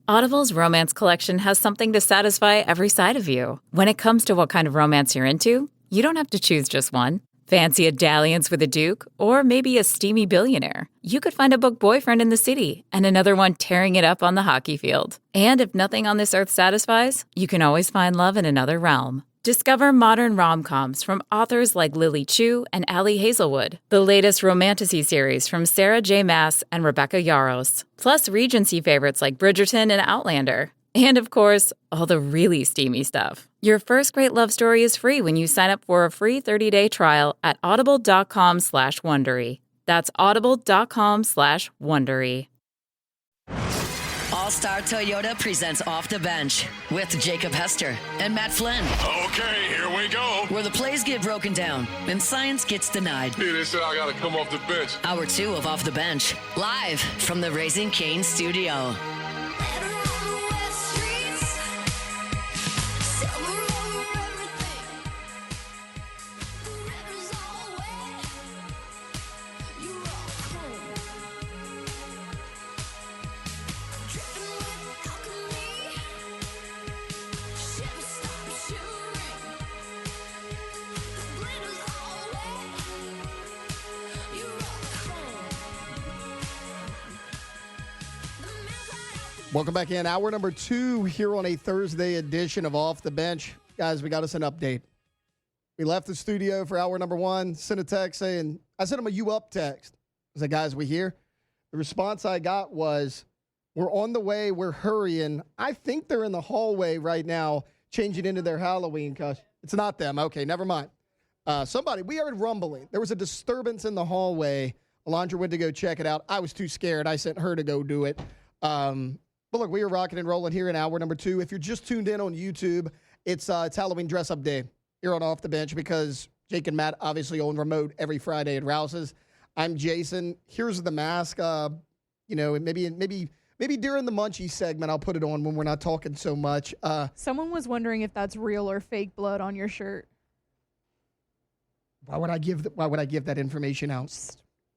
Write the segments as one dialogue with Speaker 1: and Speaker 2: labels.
Speaker 1: Audible's romance collection has something to satisfy every side of you. When it comes to what kind of romance you're into, you don't have to choose just one. Fancy a dalliance with a duke, or maybe a steamy billionaire. You could find a book boyfriend in the city and another one tearing it up on the hockey field. And if nothing on this earth satisfies, you can always find love in another realm. Discover modern rom-coms from authors like Lily Chu and Ali Hazelwood, the latest romantasy series from Sarah J. Maas and Rebecca Yarros, plus Regency favorites like Bridgerton and Outlander. And of course, all the really steamy stuff. Your first great love story is free when you sign up for a free 30-day trial at audible.com/Wondery. That's audible.com/Wondery.
Speaker 2: All-Star Toyota presents Off the Bench with Jacob Hester and Matt Flynn.
Speaker 3: Okay, here we go.
Speaker 2: Where the plays get broken down and science gets denied.
Speaker 3: Hey, they said I gotta come off the bench.
Speaker 2: Hour 2 of Off the Bench, live from the Raising Cane's studio.
Speaker 4: Welcome back in. Hour number 2 here on a Thursday edition of Off the Bench. Guys, we got us an update. We left the studio for hour number 1, sent a text saying, I sent him a "you up" text. I said, guys, we here? The response I got was, we're on the way, we're hurrying. I think they're in the hallway right now, changing into their Halloween costume. It's not them. Okay, never mind. We heard rumbling. There was a disturbance in the hallway. Alondra went to go check it out. I was too scared. I sent her to go do it. But look, we are rocking and rolling here in hour number 2. If you're just tuned in on YouTube, it's Halloween dress-up day here on Off the Bench because Jake and Matt obviously on remote every Friday at Rouse's. I'm Jason. Here's the mask. Maybe during the Munchie segment, I'll put it on when we're not talking so much.
Speaker 5: Someone was wondering if that's real or fake blood on your shirt.
Speaker 4: Why would I give that information out?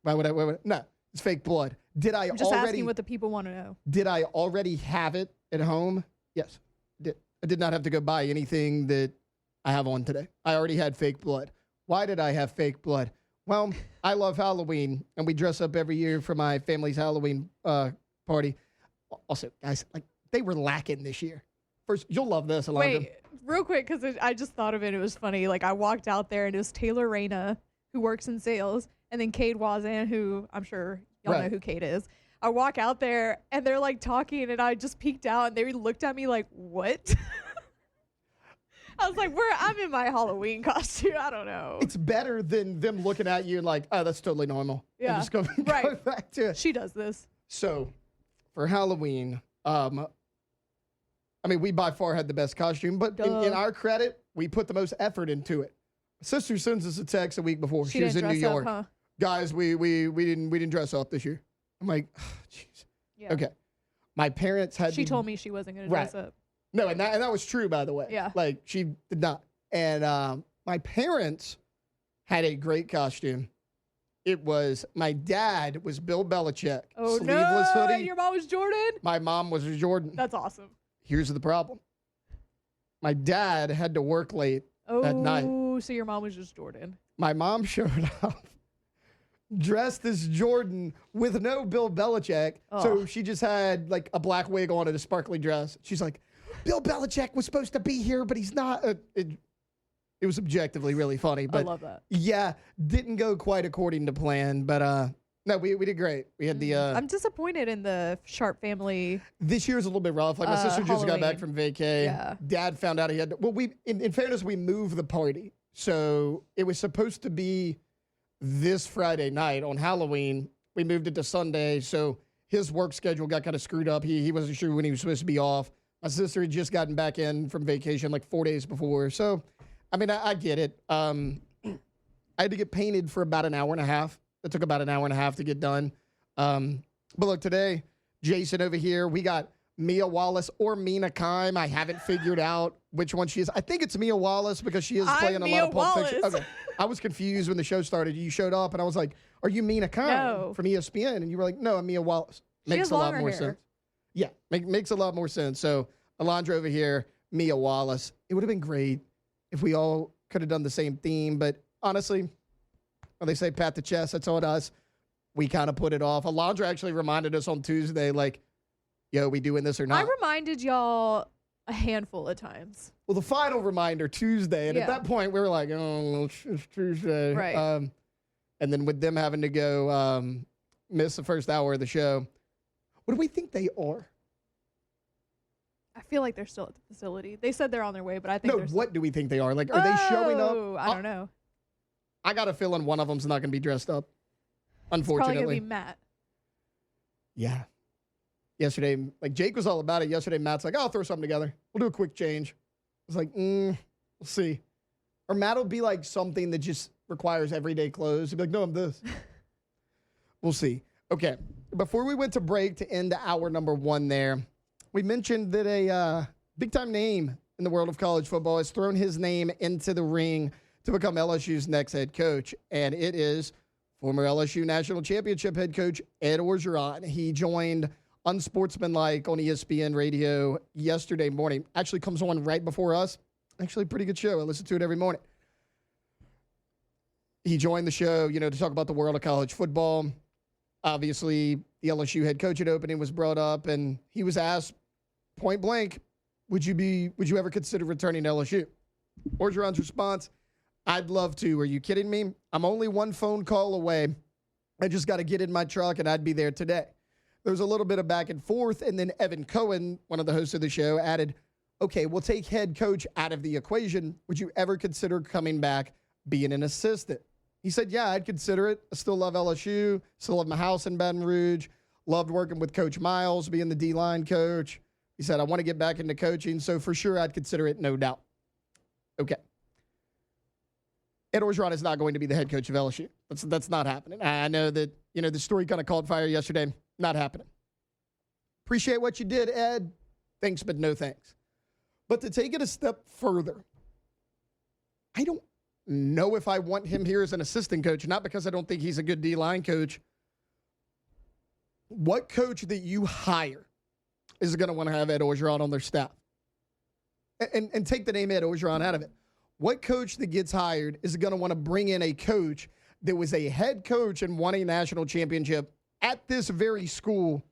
Speaker 4: No, it's fake blood.
Speaker 5: I'm just asking what the people want to know.
Speaker 4: Did I already have it at home? Yes. I did not have to go buy anything that I have on today. I already had fake blood. Why did I have fake blood? Well, I love Halloween, and we dress up every year for my family's Halloween party. Also, guys, they were lacking this year. First, you'll love this, Alondra.
Speaker 5: Wait, real quick, because I just thought of it. It was funny. I walked out there, and it was Taylor Reyna, who works in sales, and then Cade Wazan, who I'm sure y'all know who Cade is. I walk out there, and they're, talking, and I just peeked out, and they looked at me like, what? I was like, I'm in my Halloween costume. I don't know.
Speaker 4: It's better than them looking at you and oh, that's totally normal.
Speaker 5: Yeah.
Speaker 4: I'm just going back to it.
Speaker 5: She does this.
Speaker 4: So, for Halloween, we by far had the best costume, but in our credit, we put the most effort into it. My sister sends us a text a week before. She was in New York.
Speaker 5: Up, huh?
Speaker 4: Guys, we didn't dress up this year. I'm like, jeez.
Speaker 5: Yeah.
Speaker 4: Okay. My parents had.
Speaker 5: She told me she wasn't going to dress up.
Speaker 4: No, and that was true, by the way.
Speaker 5: Yeah.
Speaker 4: She did not. And my parents had a great costume. It was, my dad was Bill Belichick.
Speaker 5: Oh,
Speaker 4: sleeveless hoodie.
Speaker 5: And your mom was Jordan?
Speaker 4: My mom was Jordan.
Speaker 5: That's awesome.
Speaker 4: Here's the problem. My dad had to work late that night.
Speaker 5: Oh, so your mom was just Jordan.
Speaker 4: My mom showed up dressed as Jordan with no Bill Belichick. Oh. So she just had a black wig on and a sparkly dress. She's like, Bill Belichick was supposed to be here, but he's not. It was objectively really funny. But
Speaker 5: I love that.
Speaker 4: Yeah, didn't go quite according to plan. But no, we did great. We had the.
Speaker 5: I'm disappointed in the Sharp family.
Speaker 4: This year's a little bit rough. My sister just got back from vacay.
Speaker 5: Yeah.
Speaker 4: Dad found out he had to. Well, in fairness, we moved the party. So it was supposed to be this Friday night on Halloween. We moved it to Sunday. So his work schedule got kind of screwed up. He wasn't sure when he was supposed to be off. My sister had just gotten back in from vacation 4 days before. So, I get it. I had to get painted for about an hour and a half. It took about an hour and a half to get done. But look, today, Jason over here, we got Mia Wallace or Mina Kime. I haven't figured out which one she is. I think it's Mia Wallace because she is playing a lot of Pulp Fiction. Okay. I was confused when the show started. You showed up, and I was like, are you Mina Kime from ESPN? And you were like, no, I'm Mia Wallace. Makes a lot more sense. Yeah, makes a lot more sense. So Alondra over here, Mia Wallace. It would have been great if we all could have done the same theme, but honestly, when they say pat the chest, that's on us. We kind of put it off. Alondra actually reminded us on Tuesday, like, yo, we doing this or not?
Speaker 5: I reminded y'all a handful of times.
Speaker 4: Well, the final reminder Tuesday, and at that point we were like, oh, it's Tuesday.
Speaker 5: Right.
Speaker 4: And then with them having to go miss the first hour of the show, what do we think they are?
Speaker 5: I feel like they're still at the facility. They said they're on their way, but I think
Speaker 4: No, what do we think they are? Like, are they showing up?
Speaker 5: I don't know.
Speaker 4: I got a feeling one of them's not going to be dressed up, unfortunately.
Speaker 5: It's probably going to be Matt.
Speaker 4: Yeah. Yesterday, like Jake was all about it. Yesterday, Matt's like, I'll throw something together. We'll do a quick change. I was like, we'll see. Or Matt will be like something that just requires everyday clothes. He'll be like, no, I'm this. We'll see. Okay. Before we went to break to end hour number 1 there, we mentioned that a big-time name in the world of college football has thrown his name into the ring to become LSU's next head coach, and it is former LSU National Championship head coach Ed Orgeron. He joined Unsportsmanlike on ESPN radio yesterday morning. Actually comes on right before us. Actually, a pretty good show. I listen to it every morning. He joined the show, to talk about the world of college football. Obviously, the LSU head coaching opening was brought up, and he was asked point blank, would you ever consider returning to LSU? Orgeron's response, I'd love to. Are you kidding me? I'm only one phone call away. I just got to get in my truck, and I'd be there today. There was a little bit of back and forth, and then Evan Cohen, one of the hosts of the show, added, okay, we'll take head coach out of the equation. Would you ever consider coming back being an assistant? He said, yeah, I'd consider it. I still love LSU, still love my house in Baton Rouge, loved working with Coach Miles, being the D-line coach. He said, I want to get back into coaching, so for sure I'd consider it, no doubt. Okay. Ed Orgeron is not going to be the head coach of LSU. That's not happening. I know that, the story kind of caught fire yesterday. Not happening. Appreciate what you did, Ed. Thanks, but no thanks. But to take it a step further, I don't know if I want him here as an assistant coach, not because I don't think he's a good D-line coach. What coach that you hire is going to want to have Ed Orgeron on their staff? And take the name Ed Orgeron out of it. What coach that gets hired is going to want to bring in a coach that was a head coach and won a national championship at this very school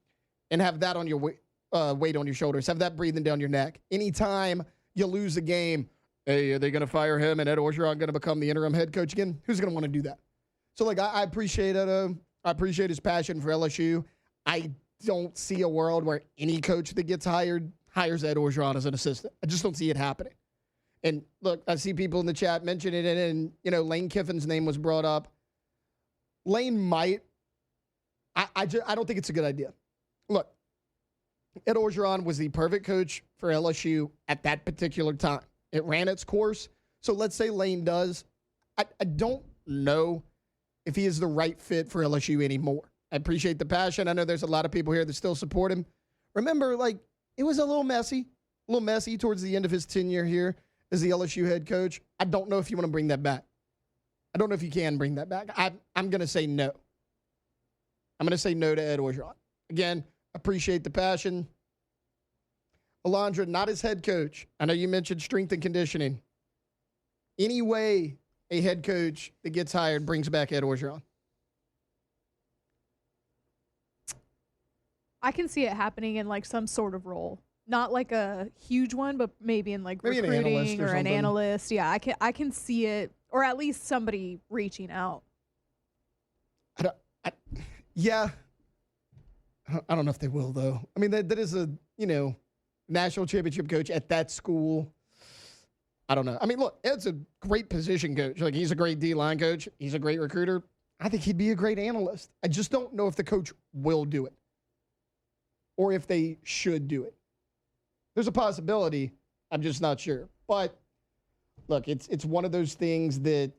Speaker 4: and have that on your weight on your shoulders, have that breathing down your neck? Anytime you lose a game, hey, are they going to fire him and Ed Orgeron going to become the interim head coach again? Who's going to want to do that? So, I appreciate it. I appreciate his passion for LSU. I don't see a world where any coach that gets hired hires Ed Orgeron as an assistant. I just don't see it happening. And look, I see people in the chat mentioning it, and, Lane Kiffin's name was brought up. Lane might. I don't think it's a good idea. Look, Ed Orgeron was the perfect coach for LSU at that particular time. It ran its course. So let's say Lane does. I don't know if he is the right fit for LSU anymore. I appreciate the passion. I know there's a lot of people here that still support him. Remember, it was a little messy towards the end of his tenure here as the LSU head coach. I don't know if you want to bring that back. I don't know if you can bring that back. I'm going to say no. I'm going to say no to Ed Orgeron. Again, appreciate the passion. Alondra, not his head coach. I know you mentioned strength and conditioning. Any way a head coach that gets hired brings back Ed Orgeron?
Speaker 5: I can see it happening in some sort of role. Not like a huge one, but maybe in maybe
Speaker 4: an
Speaker 5: recruiting
Speaker 4: analyst or
Speaker 5: an
Speaker 4: something.
Speaker 5: analyst. Yeah, I can see it, or at least somebody reaching out.
Speaker 4: Yeah. I don't know if they will, though. I mean, that is a, national championship coach at that school. I don't know. I mean, look, Ed's a great position coach. He's a great D-line coach. He's a great recruiter. I think he'd be a great analyst. I just don't know if the coach will do it or if they should do it. There's a possibility. I'm just not sure. But, look, it's one of those things that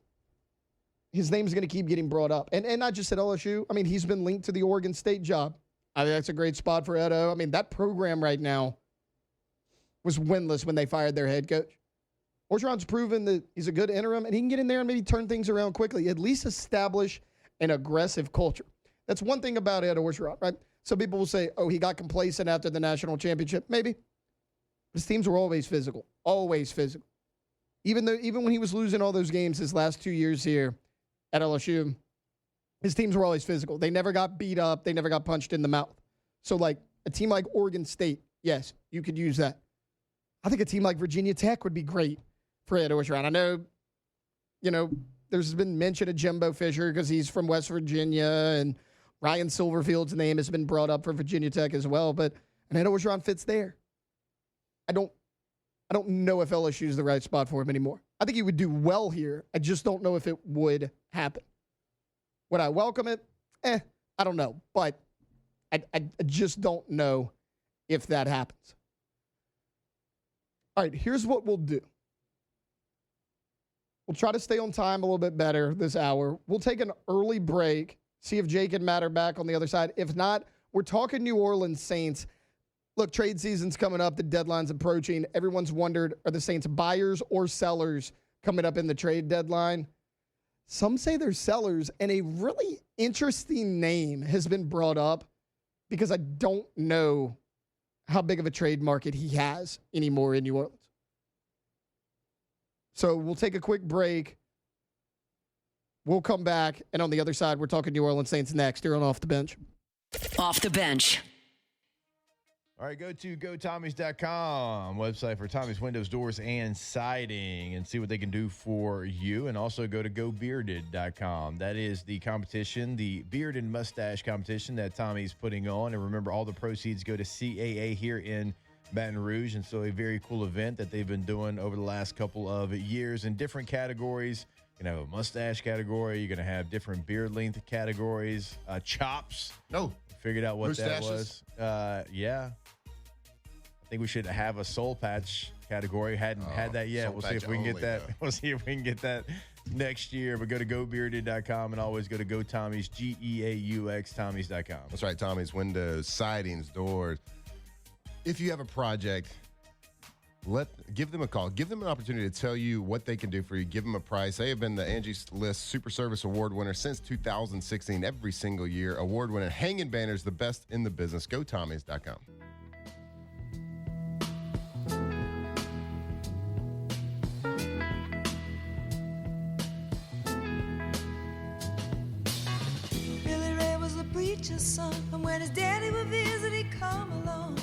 Speaker 4: his name's going to keep getting brought up. And not just at LSU. I mean, he's been linked to the Oregon State job. I think that's a great spot for Edo. I mean, that program right now was winless when they fired their head coach. Orgeron's proven that he's a good interim, and he can get in there and maybe turn things around quickly, at least establish an aggressive culture. That's one thing about Ed Orgeron, right? Some people will say, oh, he got complacent after the national championship. Maybe. His teams were always physical. Always physical. Even when he was losing all those games his last 2 years here at LSU, his teams were always physical. They never got beat up. They never got punched in the mouth. So, like, a team like Oregon State, yes, you could use that. I think a team like Virginia Tech would be great for Ed Orgeron. I know, there's been mention of Jimbo Fisher because he's from West Virginia, and Ryan Silverfield's name has been brought up for Virginia Tech as well, but Ed Orgeron fits there. I don't know if LSU is the right spot for him anymore. I think he would do well here. I just don't know if it would happen. Would I welcome it? I don't know. But I just don't know if that happens. All right, here's what we'll do. We'll try to stay on time a little bit better this hour. We'll take an early break, see if Jake and Matt are back on the other side. If not, we're talking New Orleans Saints. Look, trade season's coming up. The deadline's approaching. Everyone's wondered, are the Saints buyers or sellers coming up in the trade deadline? Some say they're sellers, and a really interesting name has been brought up because I don't know how big of a trade market he has anymore in New Orleans. So we'll take a quick break. We'll come back, and on the other side, we're talking New Orleans Saints next here on Off the Bench.
Speaker 2: Off the Bench.
Speaker 6: All right, go to gotommys.com, website for Tommy's windows, doors, and siding, and see what they can do for you. And also go to gobearded.com. That is the competition, the beard and mustache competition that Tommy's putting on. And remember, all the proceeds go to CAA here in Baton Rouge. And so a very cool event that they've been doing over the last couple of years in different categories. You're going to have a mustache category. You're going to have different beard length categories. Chops.
Speaker 7: No.
Speaker 6: Figured out what
Speaker 7: Mustaches?
Speaker 6: that was. Yeah. I think we should have a soul patch category. Hadn't had that yet. We'll see if we can get that. We'll see if we can get that next year. But go to gobearded.com and always go to GoTommys, GEAUX, Tommys.com.
Speaker 7: That's right, Tommy's windows, sidings, doors. If you have a project, give them a call. Give them an opportunity to tell you what they can do for you. Give them a price. They have been the Angie's List Super Service Award winner since 2016, every single year. Award winner, hanging banners, the best in the business. GoTommys.com.
Speaker 8: Billy Ray was the preacher's son, and when his daddy would visit, he'd come along.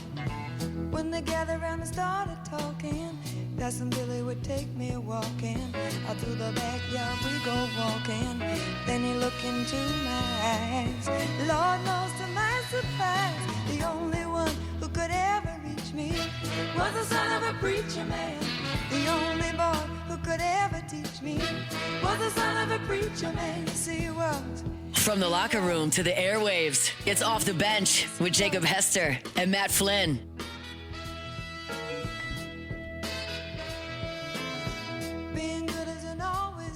Speaker 8: When they gathered around and started talking, that's when Billy would take me walking. Out through the backyard we go walking. Then he looked into my eyes. Lord knows to my surprise, the only one who could ever reach me was the son of a preacher man. The only boy who could ever teach me was the son of a preacher man. Yes, he was.
Speaker 2: From the locker room to the airwaves, it's Off the Bench with Jacob Hester and Matt Flynn.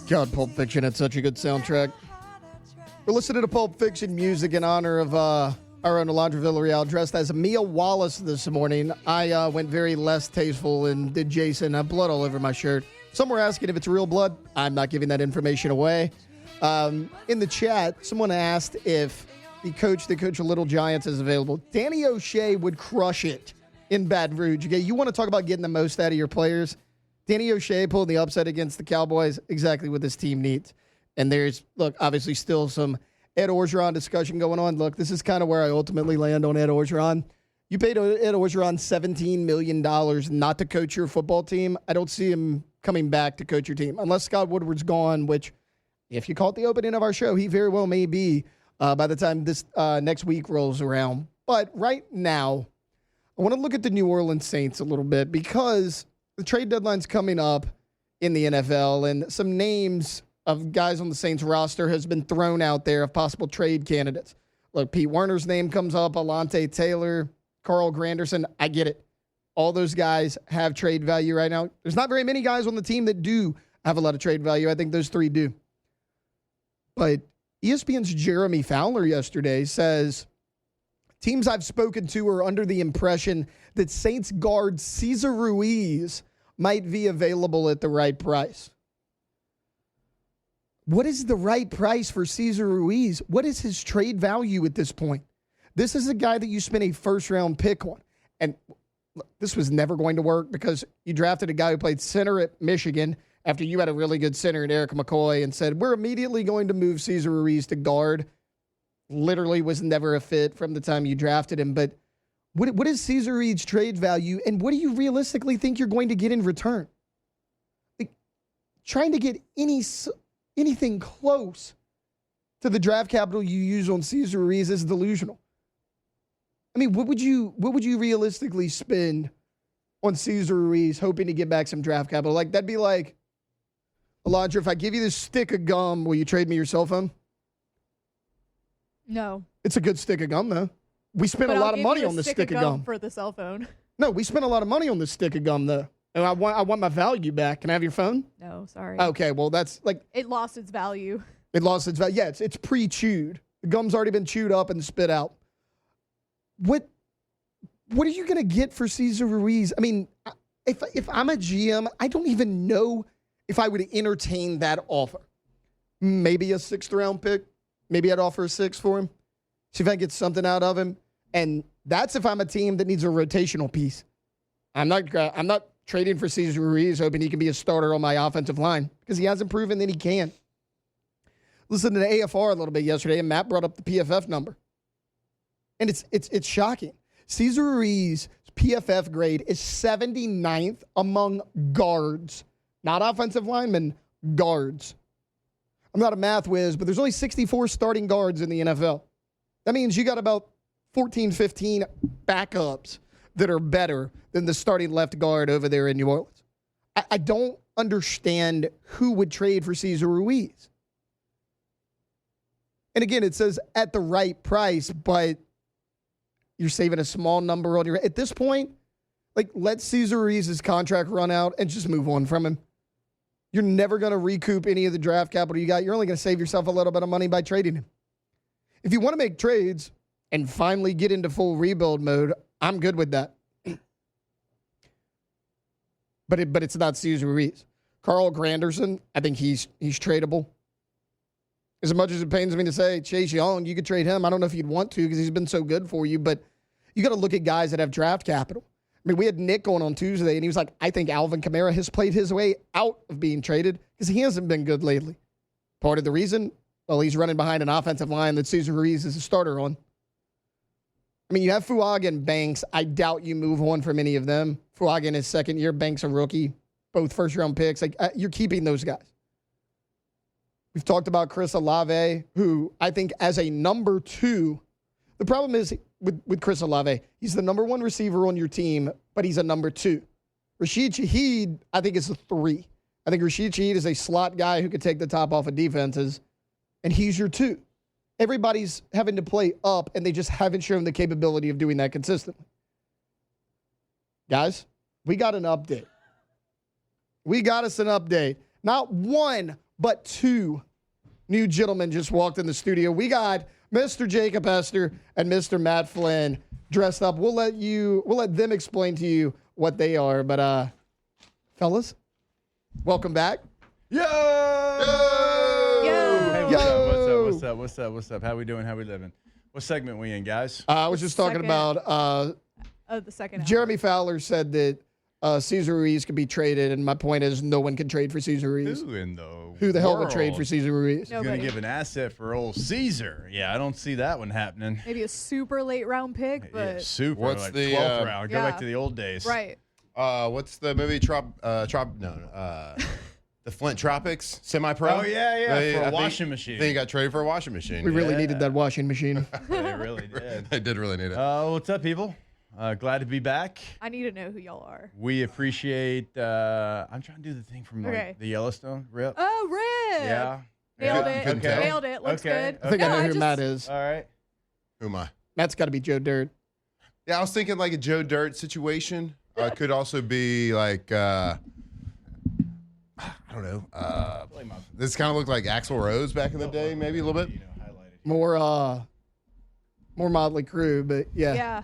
Speaker 4: God, Pulp Fiction had such a good soundtrack. We're listening to Pulp Fiction music in honor of our own Alondra Villarreal, dressed as Mia Wallace this morning. I went very less tasteful and did Jason. I have blood all over my shirt. Some were asking if it's real blood. I'm not giving that information away. In the chat, someone asked if the coach of Little Giants is available. Danny O'Shea would crush it in Baton Rouge. Okay, you want to talk about getting the most out of your players? Danny O'Shea pulling the upset against the Cowboys, exactly what this team needs. And there's, obviously still some Ed Orgeron discussion going on. Look, this is kind of where I ultimately land on Ed Orgeron. You paid Ed Orgeron $17 million not to coach your football team. I don't see him coming back to coach your team. Unless Scott Woodward's gone, which, if you caught the opening of our show, he very well may be by the time this next week rolls around. But right now, I want to look at the New Orleans Saints a little bit because the trade deadline's coming up in the NFL, and some names of guys on the Saints roster has been thrown out there of possible trade candidates. Look, Pete Werner's name comes up, Alontae Taylor, Carl Granderson. I get it. All those guys have trade value right now. There's not very many guys on the team that do have a lot of trade value. I think those three do. But ESPN's Jeremy Fowler yesterday says, teams I've spoken to are under the impression that Saints guard Cesar Ruiz might be available at the right price. What is the right price for Cesar Ruiz? What is his trade value at this point? This is a guy that you spent a first-round pick on. And this was never going to work because you drafted a guy who played center at Michigan after you had a really good center in Eric McCoy and said, we're immediately going to move Cesar Ruiz to guard. Literally was never a fit from the time you drafted him. But what is Cesar Ruiz's trade value, and what do you realistically think you're going to get in return? Like, trying to get anything close to the draft capital you use on Cesar Ruiz is delusional. I mean, what would you realistically spend on Cesar Ruiz hoping to get back some draft capital? Like, that'd be like, Alondra, if I give you this stick of gum, will you trade me your cell phone?
Speaker 5: No.
Speaker 4: It's a good stick of gum, though. We spent a lot of money on this stick of gum
Speaker 5: for the cell phone.
Speaker 4: No, we spent a lot of money on this stick of gum, though. And I want my value back. Can I have your phone?
Speaker 5: No, sorry.
Speaker 4: Okay, well, that's like...
Speaker 5: It lost its value.
Speaker 4: It lost its value. Yeah, it's pre-chewed. The gum's already been chewed up and spit out. What are you going to get for Cesar Ruiz? I mean, if I'm a GM, I don't even know if I would entertain that offer. Maybe a 6th-round pick. Maybe I'd offer a 6 for him. See if I get something out of him. And that's if I'm a team that needs a rotational piece. I'm not trading for Cesar Ruiz hoping he can be a starter on my offensive line because he hasn't proven that he can. Listened to the AFR a little bit yesterday, and Matt brought up the PFF number. And it's shocking. Cesar Ruiz's PFF grade is 79th among guards, not offensive linemen, guards. I'm not a math whiz, but there's only 64 starting guards in the NFL. That means you got about 14, 15 backups that are better than the starting left guard over there in New Orleans. I don't understand who would trade for Cesar Ruiz. And again, it says at the right price, but you're saving a small number on your... At this point, like, let Cesar Ruiz's contract run out and just move on from him. You're never going to recoup any of the draft capital you got. You're only going to save yourself a little bit of money by trading him. If you want to make trades and finally get into full rebuild mode, I'm good with that. But it's not Cesar Ruiz. Carl Granderson, I think he's tradable. As much as it pains me to say Chase Young, you could trade him. I don't know if you'd want to because he's been so good for you, but you got to look at guys that have draft capital. I mean, we had Nick on Tuesday, and he was like, I think Alvin Kamara has played his way out of being traded because he hasn't been good lately. Part of the reason, well, he's running behind an offensive line that Cesar Ruiz is a starter on. I mean, you have Fuaga and Banks. I doubt you move on from any of them. Fuaga in his second year, Banks a rookie, both first-round picks. Like, you're keeping those guys. We've talked about Chris Olave, who I think as a number 2, the problem is with Chris Olave, he's the number 1 receiver on your team, but he's a number 2. Rashid Shaheed, I think, is a 3. I think Rashid Shaheed is a slot guy who could take the top off of defenses, and he's your 2. Everybody's having to play up, and they just haven't shown the capability of doing that consistently. Guys, we got an update. We got us an update. Not 1, but 2 new gentlemen just walked in the studio. We got Mr. Jacob Hester and Mr. Matt Flynn dressed up. We'll let them explain to you what they are. But fellas, welcome back.
Speaker 6: Yo!
Speaker 5: Yo!
Speaker 6: Hey, what's up? How we doing? How we living? What segment we in, guys?
Speaker 4: I was just talking about
Speaker 5: The second
Speaker 4: Jeremy Fowler said that Cesar Ruiz could be traded, and my point is no one can trade for Cesar Ruiz. Who the hell would trade for Cesar Ruiz?
Speaker 6: He's going to give an asset for old Caesar. Yeah, I don't see that one happening.
Speaker 5: Maybe a super late round pick, but
Speaker 6: Yeah, super.
Speaker 7: What's
Speaker 6: like
Speaker 7: the,
Speaker 6: 12th round? Go
Speaker 5: yeah.
Speaker 6: back to the old days.
Speaker 5: right.
Speaker 7: What's the movie? The Flint Tropics, semi-pro.
Speaker 6: Oh, yeah, for a washing
Speaker 7: I
Speaker 6: machine.
Speaker 7: think he got traded for a washing machine.
Speaker 4: We really needed that washing machine.
Speaker 6: They really did.
Speaker 7: They did really need it.
Speaker 6: What's up, people? Glad to be back.
Speaker 5: I need to know who y'all are.
Speaker 6: We appreciate. I'm trying to do the thing from
Speaker 5: Okay.
Speaker 6: the Yellowstone rip.
Speaker 5: Oh, Rip.
Speaker 6: Yeah.
Speaker 5: Nailed
Speaker 7: Yeah,
Speaker 5: it.
Speaker 7: couldn't tell.
Speaker 5: Nailed it. Looks
Speaker 6: Okay.
Speaker 5: good.
Speaker 4: I think I
Speaker 5: No,
Speaker 4: know who
Speaker 5: just-
Speaker 4: Matt is.
Speaker 6: All right.
Speaker 7: Who am I?
Speaker 4: Matt's got to be Joe Dirt.
Speaker 7: Yeah, I was thinking like a Joe Dirt situation. Could also be like, I don't know. This kind of looked like Axl Rose back in the day, maybe a little bit.
Speaker 4: More Motley Crue, but yeah.
Speaker 5: Yeah.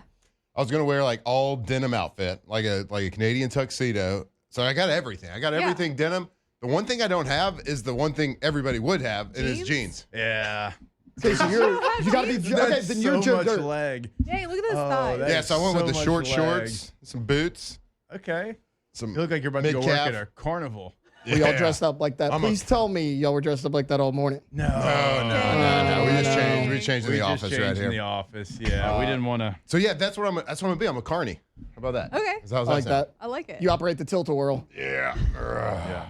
Speaker 7: I was gonna wear like all denim outfit, like a Canadian tuxedo. So I got everything. I got everything denim. The one thing I don't have is the one thing everybody would have, and it's jeans.
Speaker 6: Yeah.
Speaker 4: Okay, so you got to be okay. Then you're Joe
Speaker 6: much
Speaker 4: Dirt.
Speaker 6: leg.
Speaker 5: Dang, look at those thighs.
Speaker 6: that
Speaker 7: Yeah,
Speaker 6: is
Speaker 7: so I went with the
Speaker 6: much
Speaker 7: short
Speaker 6: leg.
Speaker 7: shorts, some boots,
Speaker 6: Okay.
Speaker 7: some.
Speaker 6: You look like you're about to go work
Speaker 7: mid-calf.
Speaker 6: at a carnival.
Speaker 4: We all dressed up like that.
Speaker 7: I'm
Speaker 4: Please tell me y'all were dressed up like that all morning.
Speaker 6: No.
Speaker 7: No. We just changed. We changed in
Speaker 6: We
Speaker 7: the
Speaker 6: just
Speaker 7: office
Speaker 6: changed
Speaker 7: right
Speaker 6: in
Speaker 7: here.
Speaker 6: the office. Yeah, we didn't want to.
Speaker 7: So yeah, that's what I'm gonna be. I'm a carny. How about that?
Speaker 5: Okay.
Speaker 7: How's
Speaker 4: I like
Speaker 7: sound?
Speaker 4: that.
Speaker 5: I like it.
Speaker 4: You operate the tilt-a-whirl.
Speaker 7: Yeah.
Speaker 6: Yeah.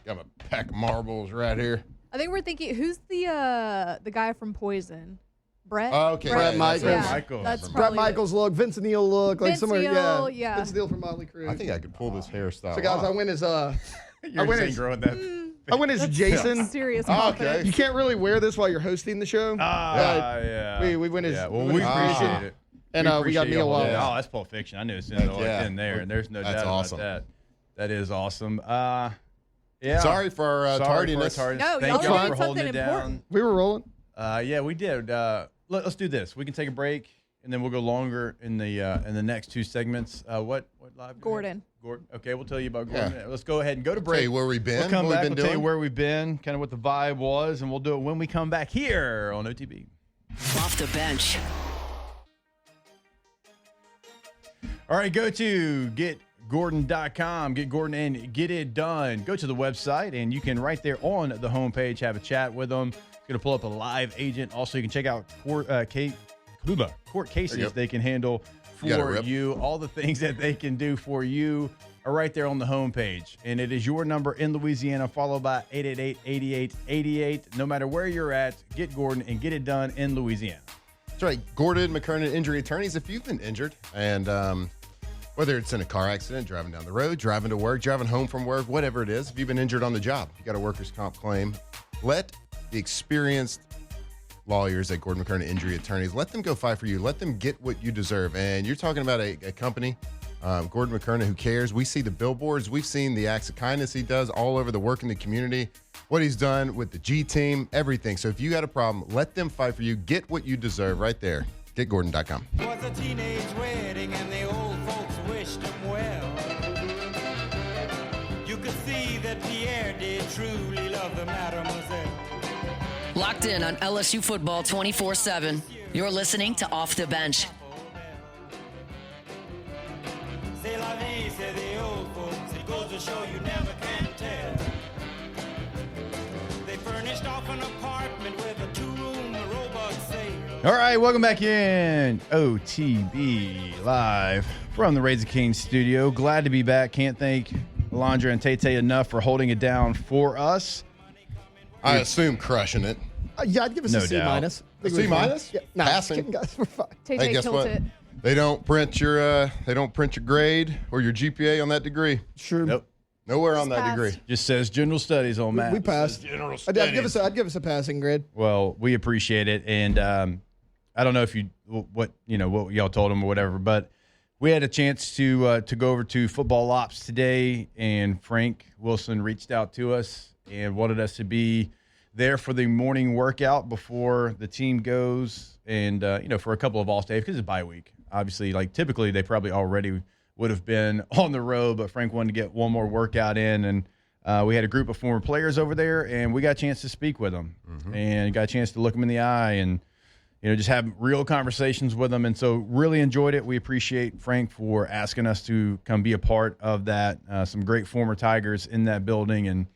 Speaker 7: Got my pack of marbles right here.
Speaker 5: I think we're thinking, who's the guy from Poison? Brett?
Speaker 7: Oh, okay.
Speaker 4: Brett Michaels.
Speaker 5: Yeah,
Speaker 6: Michaels.
Speaker 5: that's
Speaker 4: Brett
Speaker 5: probably
Speaker 4: Michaels look, Vince Neil look, like
Speaker 5: Vince
Speaker 4: somewhere.
Speaker 5: Neil,
Speaker 4: Yeah.
Speaker 5: yeah.
Speaker 4: Vince Neil from Motley Crue.
Speaker 7: I think I could pull this hairstyle.
Speaker 4: So guys,
Speaker 7: off.
Speaker 4: I went as
Speaker 6: You're
Speaker 4: went
Speaker 6: saying
Speaker 4: as-
Speaker 6: growing that.
Speaker 4: I went as Jason.
Speaker 5: serious
Speaker 7: Oh,
Speaker 5: confidence.
Speaker 7: okay.
Speaker 4: You can't really wear this while you're hosting the show.
Speaker 6: Yeah.
Speaker 4: We went as
Speaker 6: Yeah. Well,
Speaker 4: we
Speaker 6: we
Speaker 4: went as-
Speaker 6: appreciate it.
Speaker 4: And we got
Speaker 6: appreciate
Speaker 4: Neil
Speaker 6: y'all holding
Speaker 4: Wild.
Speaker 6: it. Oh, that's Pulp Fiction. I knew it's in,
Speaker 7: yeah.
Speaker 6: in there, and there's no
Speaker 7: That's
Speaker 6: doubt
Speaker 7: awesome.
Speaker 6: about that. That is awesome. Yeah.
Speaker 7: Sorry for our
Speaker 6: Sorry
Speaker 7: tardiness.
Speaker 6: for our
Speaker 5: No,
Speaker 6: Thank
Speaker 5: y'all
Speaker 6: y'all
Speaker 5: did
Speaker 6: for holding
Speaker 5: something
Speaker 6: it down.
Speaker 5: important.
Speaker 4: We were rolling.
Speaker 6: Yeah, we did. Let's do this. We can take a break, and then we'll go longer in the next two segments. What live?
Speaker 5: Gordon.
Speaker 6: Gordon. Okay, we'll tell you about Gordon.
Speaker 7: Yeah.
Speaker 6: Let's go ahead and go to break.
Speaker 7: Tell you where we've been,
Speaker 6: We'll come
Speaker 7: what
Speaker 6: back.
Speaker 7: we've
Speaker 6: We'll
Speaker 7: been
Speaker 6: tell you
Speaker 7: doing.
Speaker 6: where we've been, kind of what the vibe was, and we'll do it when we come back here on OTB.
Speaker 2: Off the bench.
Speaker 6: All right, go to getgordon.com, get Gordon and get it done. Go to the website, and you can right there on the homepage have a chat with them. It's going to pull up a live agent. Also, you can check out court cases
Speaker 7: go.
Speaker 6: they can handle
Speaker 7: You got it,
Speaker 6: for
Speaker 7: Rip.
Speaker 6: you. All the things that they can do for you are right there on the homepage. And it is your number in Louisiana, followed by 888-8888. No matter where you're at, get Gordon and get it done in Louisiana.
Speaker 7: That's right. Gordon McKernan Injury Attorneys. If you've been injured, and whether it's in a car accident, driving down the road, driving to work, driving home from work, whatever it is, if you've been injured on the job, you got a workers' comp claim, let the experienced lawyers at Gordon McKernan Injury Attorneys, let them go fight for you. Let them get what you deserve. And you're talking about a company, Gordon McKernan, who cares. We see the billboards. We've seen the acts of kindness he does all over the work in the community, what he's done with the G team, everything. So if you got a problem, let them fight for you. Get what you deserve right there. GetGordon.com.
Speaker 8: Was a teenage wedding and the old folks wished him well. You could see that Pierre did truly love the mademoiselle.
Speaker 2: Locked in on LSU football 24/7. You're listening to Off the Bench.
Speaker 8: C'est la vie, say the old folks. It goes to show you never can tell. They furnished off an apartment with a two-room robot sale.
Speaker 6: All right, welcome back in OTB live from the Raising Cane's studio. Glad to be back. Can't thank Alondra and Tate enough for holding it down for us.
Speaker 7: I assume crushing it.
Speaker 4: Yeah, I'd give us
Speaker 6: No
Speaker 4: a C
Speaker 6: doubt.
Speaker 4: minus.
Speaker 7: A C minus?
Speaker 4: Yeah, nah, just
Speaker 7: Passing.
Speaker 4: kidding, guys. We're fine.
Speaker 5: Tay
Speaker 7: Hey, guess
Speaker 5: killed
Speaker 7: what?
Speaker 5: it.
Speaker 7: They don't print your grade or your GPA on that degree.
Speaker 4: Sure.
Speaker 6: Nope.
Speaker 7: Nowhere on that
Speaker 5: Passed.
Speaker 7: degree.
Speaker 6: Just says general studies on Matt.
Speaker 4: We passed.
Speaker 7: General
Speaker 4: I'd give us a passing grade.
Speaker 6: Well, we appreciate it, and I don't know if what y'all told him or whatever, but we had a chance to go over to Football Ops today, and Frank Wilson reached out to us and wanted us to be there for the morning workout before the team goes, and for a couple of off days because it's bye week. Obviously, like typically they probably already would have been on the road, but Frank wanted to get one more workout in, and we had a group of former players over there, and we got a chance to speak with them and got a chance to look them in the eye and just have real conversations with them. And so really enjoyed it. We appreciate Frank for asking us to come be a part of that. Some great former Tigers in that building. And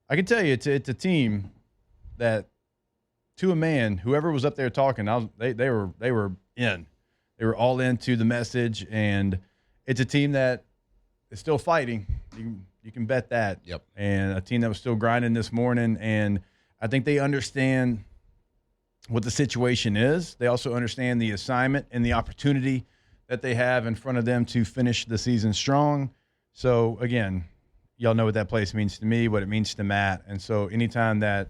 Speaker 6: I can tell you, it's a team that, to a man, whoever was up there talking, they were in. They were all into the message, and it's a team that is still fighting. You can bet that.
Speaker 7: Yep.
Speaker 6: And a team that was still grinding this morning, and I think they understand what the situation is. They also understand the assignment and the opportunity that they have in front of them to finish the season strong. So, again, y'all know what that place means to me, what it means to Matt. And so anytime that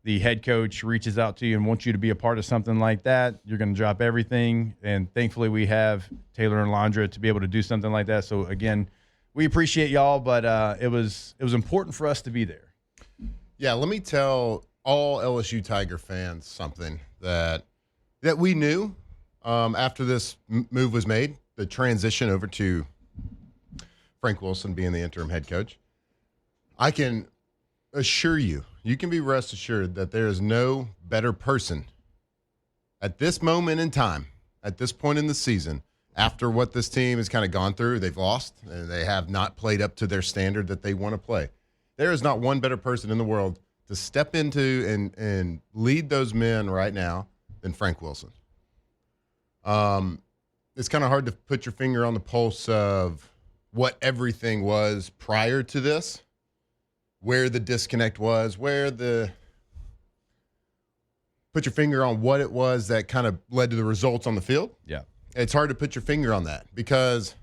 Speaker 6: the head coach reaches out to you and wants you to be a part of something like that, you're going to drop everything. And thankfully we have Taylor and Londra to be able to do something like that. So, again, we appreciate y'all, but it was important for us to be there.
Speaker 7: Yeah, let me tell all LSU Tiger fans something that we knew after this move was made, the transition over to Frank Wilson being the interim head coach. I can assure you, you can be rest assured that there is no better person at this moment in time, at this point in the season, after what this team has kind of gone through, they've lost, and they have not played up to their standard that they want to play. There is not one better person in the world to step into and lead those men right now than Frank Wilson. It's kind of hard to put your finger on the pulse of what everything was prior to this, where the disconnect was, put your finger on what it was that kind of led to the results on the field.
Speaker 6: Yeah.
Speaker 7: It's hard to put your finger on that because,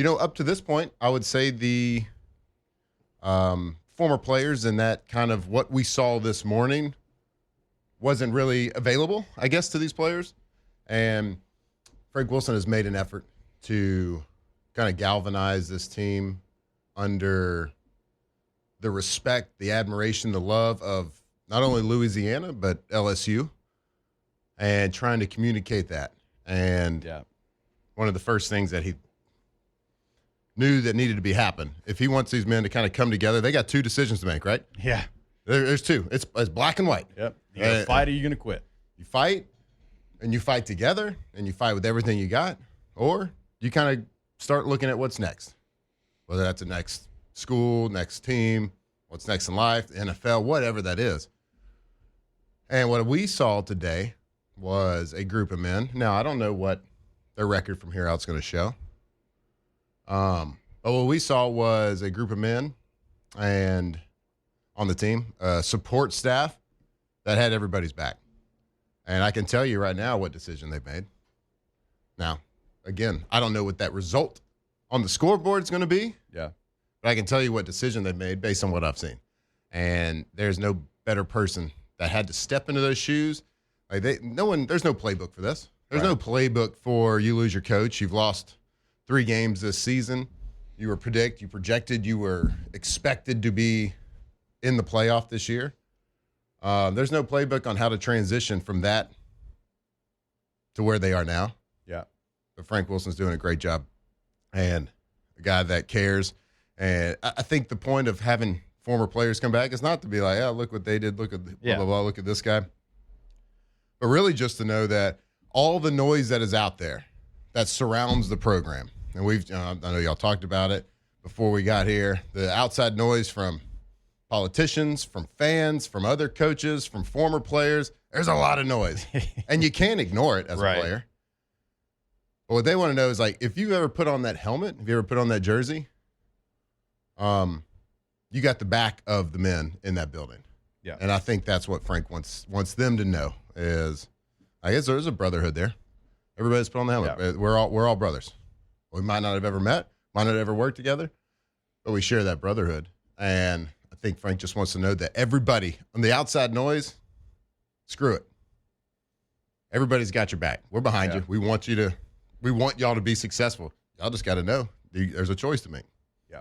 Speaker 7: up to this point, I would say the former players and that kind of what we saw this morning wasn't really available, I guess, to these players. And Frank Wilson has made an effort to kind of galvanize this team under the respect, the admiration, the love of not only Louisiana, but LSU, and trying to communicate that. And one of the first things that he knew that needed to be happen, if he wants these men to kind of come together, they got two decisions to make, right?
Speaker 6: Yeah.
Speaker 7: There's two. It's black and white.
Speaker 6: Yep. You going to fight or you going to quit?
Speaker 7: You fight, and you fight together, and you fight with everything you got, or you kind of start looking at what's next, whether that's the next school, next team, what's next in life, the NFL, whatever that is. And what we saw today was a group of men. Now, I don't know what their record from here out is going to show. But what we saw was a group of men and on the team, support staff that had everybody's back. And I can tell you right now what decision they've made. Now, again, I don't know what that result on the scoreboard is going to be.
Speaker 6: Yeah.
Speaker 7: But I can tell you what decision they've made based on what I've seen. And there's no better person that had to step into those shoes. Like there's no playbook for this. There's no playbook for you lose your coach. You've lost 3 games this season. You projected, you were expected to be in the playoff this year. There's no playbook on how to transition from that to where they are now.
Speaker 6: Yeah.
Speaker 7: But Frank Wilson's doing a great job. And a guy that cares. And I think the point of having former players come back is not to be like, oh, look what they did. Look at blah, blah, blah, look at this guy. But really just to know that all the noise that is out there that surrounds the program, and I know y'all talked about it before we got here, the outside noise from politicians, from fans, from other coaches, from former players, there's a lot of noise. And you can't ignore it as a player. But what they want to know is, like, if you ever put on that helmet, if you ever put on that jersey, you got the back of the men in that building.
Speaker 6: Yeah.
Speaker 7: And I think that's what Frank wants them to know is, I guess there's a brotherhood there. Everybody's put on the helmet.
Speaker 6: Yeah.
Speaker 7: We're all brothers. We might not have ever met, might not have ever worked together, but we share that brotherhood. And I think Frank just wants to know that everybody on the outside noise, screw it. Everybody's got your back. We're behind you. We want y'all to be successful. Y'all just got to know there's a choice to make.
Speaker 6: Yeah.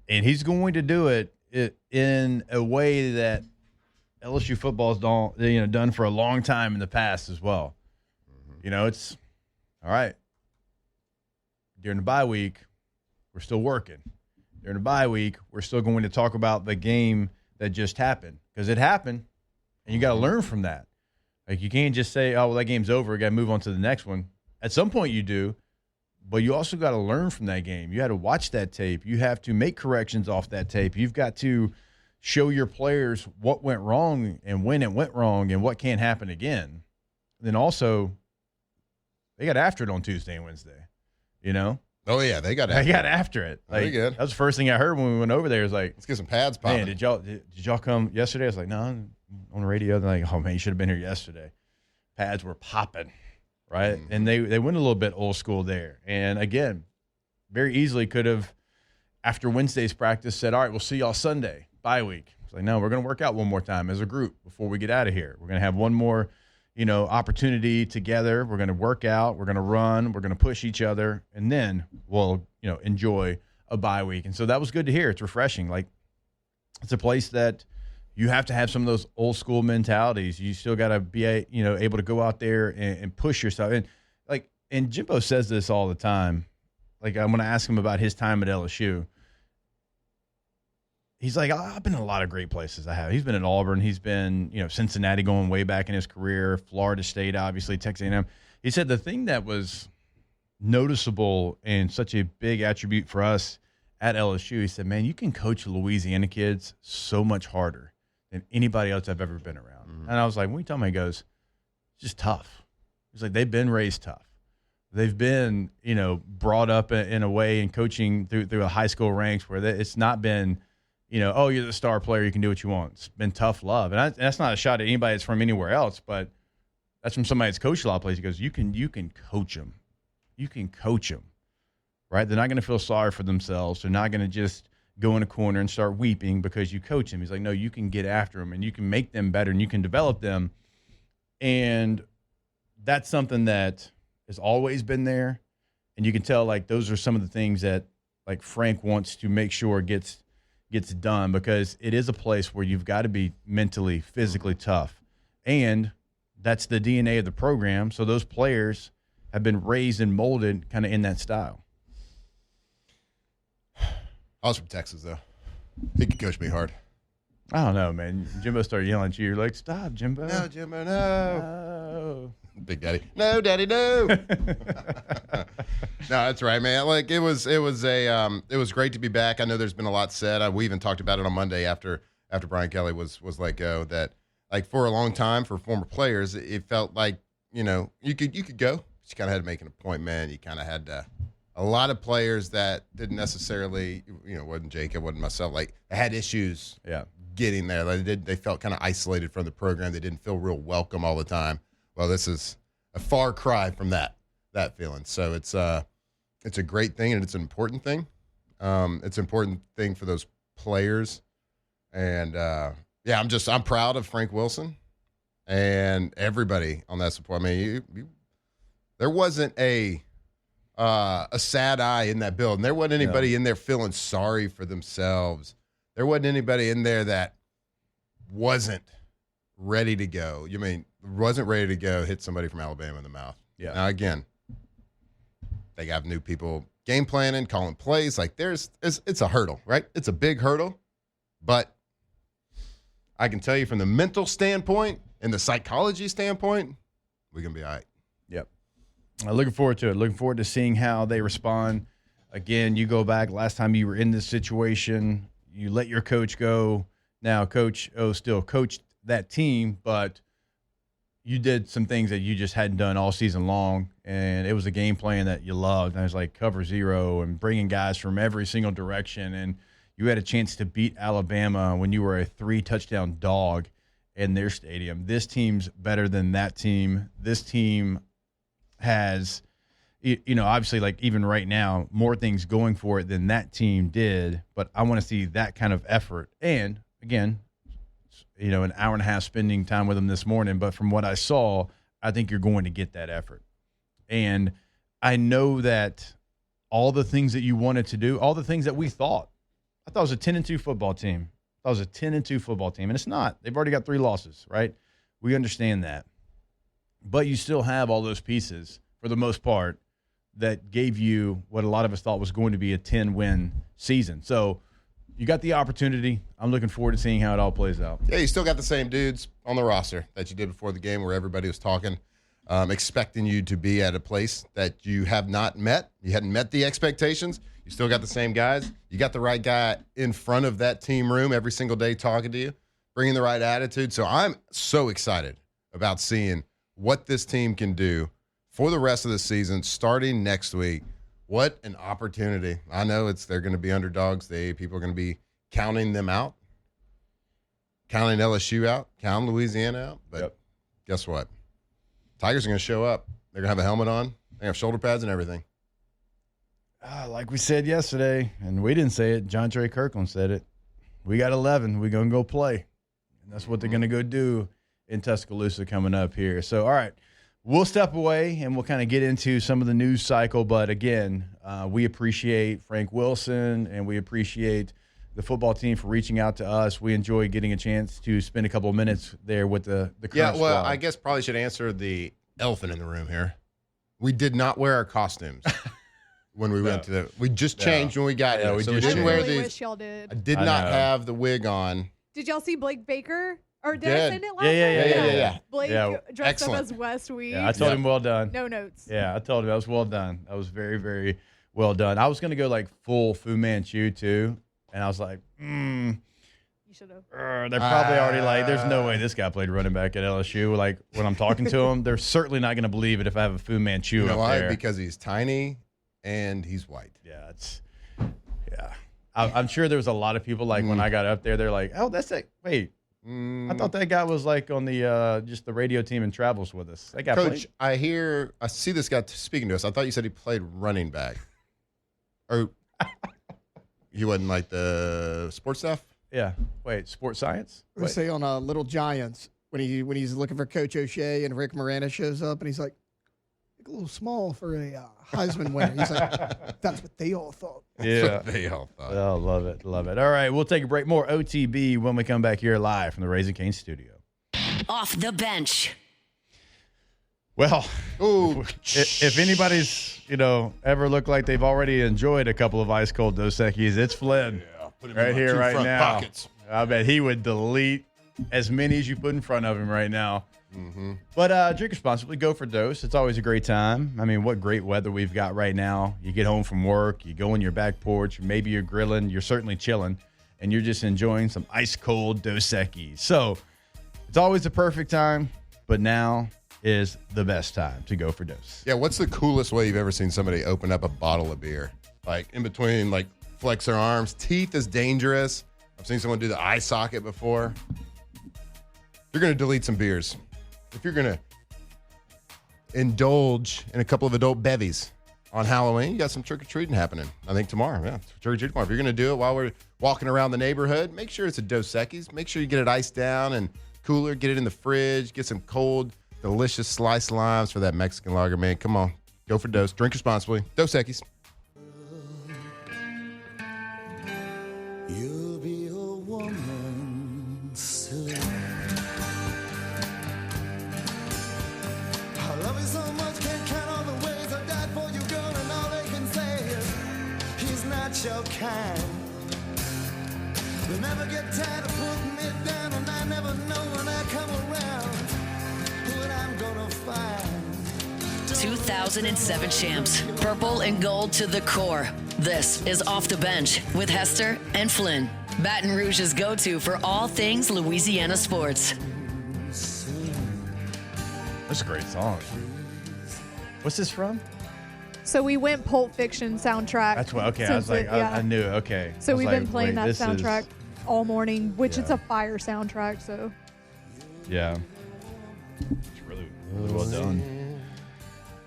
Speaker 6: And he's going to do it in a way that LSU football's done for a long time in the past as well. Mm-hmm. It's all right. During the bye week, we're still working. During the bye week, we're still going to talk about the game that just happened because it happened, and you got to learn from that. Like, you can't just say, "Oh, well, that game's over. We got to move on to the next one." At some point, you do, but you also got to learn from that game. You had to watch that tape. You have to make corrections off that tape. You've got to show your players what went wrong and when it went wrong and what can't happen again. And then also, they got after it on Tuesday and Wednesday.
Speaker 7: Oh yeah, they got after
Speaker 6: it.
Speaker 7: Like, good.
Speaker 6: That was the first thing I heard when we went over there. It was like,
Speaker 7: let's get some pads popping.
Speaker 6: Man, did y'all come yesterday? I was like, no, I'm on the radio. They're like, oh man, you should have been here yesterday. Pads were popping, right? Mm-hmm. And they went a little bit old school there. And again, very easily could have, after Wednesday's practice, said, all right, we'll see y'all Sunday, bye week. It's like, no, we're going to work out one more time as a group before we get out of here. We're going to have one more opportunity together. We're going to work out. We're going to run. We're going to push each other. And then we'll, enjoy a bye week. And so that was good to hear. It's refreshing. Like, it's a place that you have to have some of those old school mentalities. You still got to be, able to go out there and push yourself. And Jimbo says this all the time. Like, I'm going to ask him about his time at LSU. he's like, I've been in a lot of great places. He's been at Auburn. He's been, Cincinnati going way back in his career, Florida State, obviously, Texas A&M. He said the thing that was noticeable and such a big attribute for us at LSU, he said, man, you can coach Louisiana kids so much harder than anybody else I've ever been around. Mm-hmm. And I was like, when you tell me, he goes, it's just tough. He's like, they've been raised tough. They've been, brought up in a way in coaching through a high school ranks where it's not been, oh, you're the star player, you can do what you want. It's been tough love. And that's not a shot at anybody that's from anywhere else, but that's from somebody that's coached a lot of places. He goes, you can coach them. You can coach them, right? They're not going to feel sorry for themselves. They're not going to just go in a corner and start weeping because you coach them. He's like, no, you can get after them and you can make them better and you can develop them. And that's something that has always been there. And you can tell, like, those are some of the things that, like, Frank wants to make sure gets done, because it is a place where you've got to be mentally, physically tough. And that's the DNA of the program. So those players have been raised and molded kind of in that style.
Speaker 7: I was from Texas, though. He could coach me hard.
Speaker 6: I don't know, man. Jimbo started yelling at you. You're like, stop, Jimbo.
Speaker 7: No, Jimbo, no.
Speaker 6: No.
Speaker 7: Big Daddy. No, Daddy, no. No, that's right, man. Like, it was great to be back. I know there's been a lot said. We even talked about it on Monday after Brian Kelly was let go, that, like, for a long time for former players, it felt like, you could go. But you kind of had to make an appointment. You kind of had to. A lot of players that didn't necessarily, wasn't Jacob, wasn't myself, like, had issues getting there. Like, they felt kind of isolated from the program. They didn't feel real welcome all the time. Well, this is a far cry from that feeling. So it's a great thing, and it's an important thing. It's an important thing for those players. And, I'm proud of Frank Wilson and everybody on that support. I mean, there wasn't a sad eye in that building. There wasn't anybody in there feeling sorry for themselves. There wasn't anybody in there that wasn't ready to go. Wasn't ready to go hit somebody from Alabama in the mouth. Yeah. Now, again, they have new people game planning, calling plays. Like, it's a hurdle, right? It's a big hurdle. But I can tell you from the mental standpoint and the psychology standpoint, we're going to be all right.
Speaker 6: Yep. Looking forward to it. Looking forward to seeing how they respond. Again, you go back, last time you were in this situation, you let your coach go. Now, Coach O still coached that team, but you did some things that you just hadn't done all season long, and it was a game plan that you loved. And it was like cover zero and bringing guys from every single direction, and you had a chance to beat Alabama when you were a 3-touchdown dog in their stadium. This team's better than that team. This team has, obviously, like, even right now, more things going for it than that team did, but I want to see that kind of effort. And, again, an hour and a half spending time with them this morning, but from what I saw, I think you're going to get that effort. And I know that all the things that you wanted to do, all the things that we thought, I thought it was a 10-2 football team. I thought it was a 10-2 football team, and it's not. They've already got 3 losses, right? We understand that. But you still have all those pieces, for the most part, that gave you what a lot of us thought was going to be a 10-win season. So you got the opportunity. I'm looking forward to seeing how it all plays out.
Speaker 7: Yeah, you still got the same dudes on the roster that you did before the game, where everybody was talking, expecting you to be at a place that you have not met. You hadn't met the expectations. You still got the same guys. You got the right guy in front of that team room every single day talking to you, bringing the right attitude. So I'm so excited about seeing what this team can do for the rest of the season, starting next week. What an opportunity. I know they're going to be underdogs. People are going to be counting them out, counting LSU out, counting Louisiana out. But Guess what? Tigers are going to show up. They're going to have a helmet on. They're going to have shoulder pads and everything.
Speaker 6: Like we said yesterday, and we didn't say it, John Trey Kirkland said it. We got 11. We're going to go play. And that's what they're going to go do in Tuscaloosa coming up here. So, all right, we'll step away and we'll kind of get into some of the news cycle. But, again, we appreciate Frank Wilson and we appreciate the football team for reaching out to us. We enjoy getting a chance to spend a couple of minutes there with the current squad.
Speaker 7: I guess probably should answer the elephant in the room here. We did not wear our costumes. when we went to the. We just changed when we got here.
Speaker 6: we
Speaker 7: So we
Speaker 6: just
Speaker 7: didn't
Speaker 5: I
Speaker 7: wear
Speaker 5: really
Speaker 7: these.
Speaker 5: wish y'all did.
Speaker 7: I did
Speaker 6: I
Speaker 7: not
Speaker 6: know.
Speaker 7: have the wig on.
Speaker 5: Did y'all see Blake Baker? Or did I
Speaker 7: Did.
Speaker 5: send it last
Speaker 6: Yeah,
Speaker 5: night?
Speaker 7: yeah.
Speaker 5: Blake
Speaker 6: Yeah.
Speaker 5: dressed
Speaker 7: Excellent.
Speaker 5: up as West Week.
Speaker 6: Yeah, I told him well done.
Speaker 5: No notes.
Speaker 6: Yeah, I told him that was well done. That was very, very well done. I was going to go like full Fu Manchu too. And I was like,
Speaker 5: You should have.
Speaker 6: they're probably already like, there's no way this guy played running back at LSU. Like when I'm talking to him, they're certainly not going to believe it if I have a Fu Manchu
Speaker 7: You know
Speaker 6: up
Speaker 7: why?
Speaker 6: there.
Speaker 7: Because he's tiny and he's white.
Speaker 6: Yeah, I'm sure there was a lot of people like when I got up there, they're like, oh, that's it. Wait, I thought that guy was like on the just the radio team and travels with us. That guy
Speaker 7: Coach,
Speaker 6: played.
Speaker 7: I see this guy speaking to us. I thought you said he played running back. Or he wasn't like the sports staff?
Speaker 6: Yeah. Wait, sports science?
Speaker 4: We
Speaker 6: Wait.
Speaker 4: say on Little Giants when he's looking for Coach O'Shea and Rick Moranis shows up and he's like, a little small for a Heisman winner. He's like, that's what they all thought.
Speaker 6: Yeah.
Speaker 7: They all thought.
Speaker 6: Oh, love it. Love it. All right, we'll take a break. More OTB when we come back here live from the Raising Cane studio.
Speaker 2: Off the bench.
Speaker 6: Well,
Speaker 7: Ooh,
Speaker 6: if anybody's, ever looked like they've already enjoyed a couple of ice cold Dos Equis, it's Flynn.
Speaker 7: put him
Speaker 6: Right
Speaker 7: in my
Speaker 6: here,
Speaker 7: two
Speaker 6: right
Speaker 7: front
Speaker 6: now.
Speaker 7: pockets.
Speaker 6: I bet he would delete as many as you put in front of him right now. But drink responsibly. Go for Dose. It's always a great time. I mean, what great weather we've got right now. You get home from work, you go on your back porch, maybe you're grilling, you're certainly chilling, and you're just enjoying some ice cold Dos Equis. So it's always the perfect time, but now is the best time to go for Dose.
Speaker 7: Yeah, what's the coolest way you've ever seen somebody open up a bottle of beer? Like in between, like flex their arms. Teeth is dangerous. I've seen someone do the eye socket before. You're going to delete some beers. If you're going to indulge in a couple of adult bevies on Halloween, you got some trick-or-treating happening. I think tomorrow, trick-or-treat tomorrow. If you're going to do it while we're walking around the neighborhood, make sure it's a Dos Equis. Make sure you get it iced down and cooler, get it in the fridge, get some cold, delicious sliced limes for that Mexican lager, man. Come on. Go for Dos. Drink responsibly. Dos Equis.
Speaker 8: You'll be a woman soon. I love you so much, can't count all the ways I died for you, girl, and all they can say is he's not your kind. They never get tired of putting it down, and I never know when I come around what I'm gonna find.
Speaker 2: 2007 champs, purple and gold to the core. This is Off the Bench with Hester and Flynn. Baton Rouge's go-to for all things Louisiana sports.
Speaker 6: That's a great song. What's this from?
Speaker 5: So we went Pulp Fiction soundtrack.
Speaker 6: That's what, okay. I was like, I knew it. Okay.
Speaker 5: So
Speaker 6: I was
Speaker 5: we've
Speaker 6: like,
Speaker 5: been playing
Speaker 6: wait,
Speaker 5: that
Speaker 6: this is-
Speaker 5: soundtrack all morning, which it's
Speaker 6: Yeah.
Speaker 5: a fire soundtrack. So
Speaker 6: Yeah. It's really, really well done.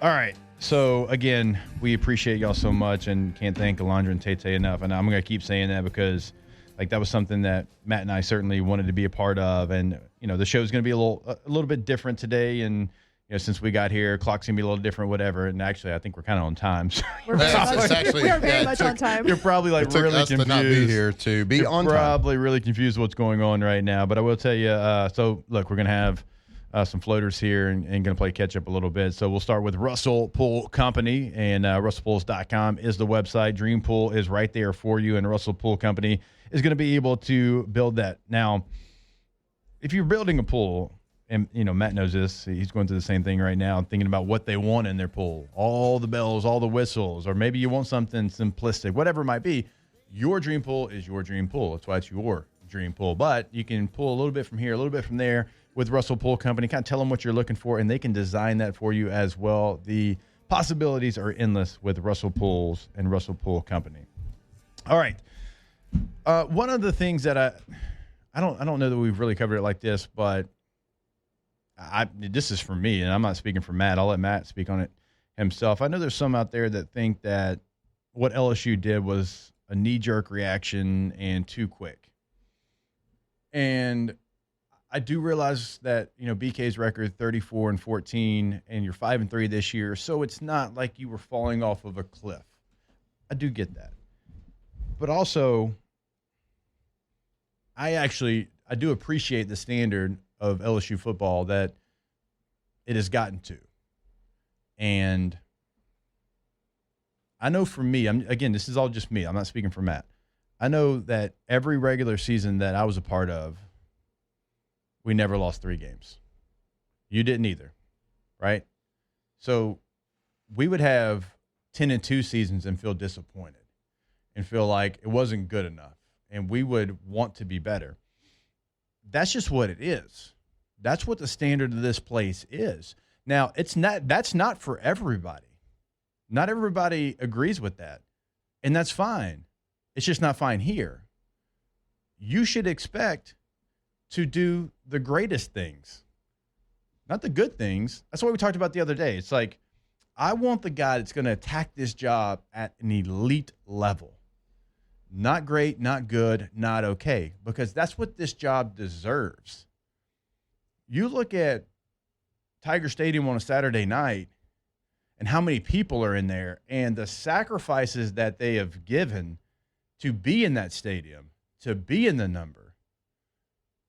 Speaker 6: All right. So, again, we appreciate y'all so much and can't thank Alondra and Tate enough. And I'm going to keep saying that because, that was something that Matt and I certainly wanted to be a part of. And, the show's going to be a little bit different today. And, since we got here, clock's going to be a little different, whatever. And actually, I think we're kind of on time. So
Speaker 5: we're very much, we are very much on time.
Speaker 6: you're probably
Speaker 7: It took
Speaker 6: really
Speaker 7: us
Speaker 6: confused.
Speaker 7: to not be here to be
Speaker 6: You're
Speaker 7: on time.
Speaker 6: probably really confused what's going on right now. But I will tell you, so look, we're going to have some floaters here and going to play catch up a little bit. So we'll start with Russell Pool Company, and russellpools.com is the website. Dream Pool is right there for you, and Russell Pool Company is going to be able to build that. Now, if you're building a pool, and Matt knows this, he's going through the same thing right now, thinking about what they want in their pool, all the bells, all the whistles, or maybe you want something simplistic, whatever it might be. Your dream pool is your dream pool. That's why it's your dream pool. But you can pull a little bit from here, a little bit from there with Russell Pool Company. Kind of tell them what you're looking for, and they can design that for you as well. The possibilities are endless with Russell Pools and Russell Pool Company. All right. One of the things that I don't know that we've really covered it like this, but this is for me, and I'm not speaking for Matt. I'll let Matt speak on it himself. I know there's some out there that think that what LSU did was a knee-jerk reaction and too quick. And I do realize that, BK's record 34-14, and you're 5-3 this year, so it's not like you were falling off of a cliff. I do get that. But also, I do appreciate the standard of LSU football that it has gotten to. And I know for me, again, this is all just me. I'm not speaking for Matt. I know that every regular season that I was a part of, we never lost 3 games. You didn't either, right? So we would have 10-2 seasons and feel disappointed and feel like it wasn't good enough, and we would want to be better. That's just what it is. That's what the standard of this place is. Now, that's not for everybody. Not everybody agrees with that, and that's fine. It's just not fine here. You should expect to do the greatest things, not the good things. That's what we talked about the other day. It's like, I want the guy that's going to attack this job at an elite level. Not great, not good, not okay, because that's what this job deserves. You look at Tiger Stadium on a Saturday night and how many people are in there and the sacrifices that they have given to be in that stadium, to be in the number.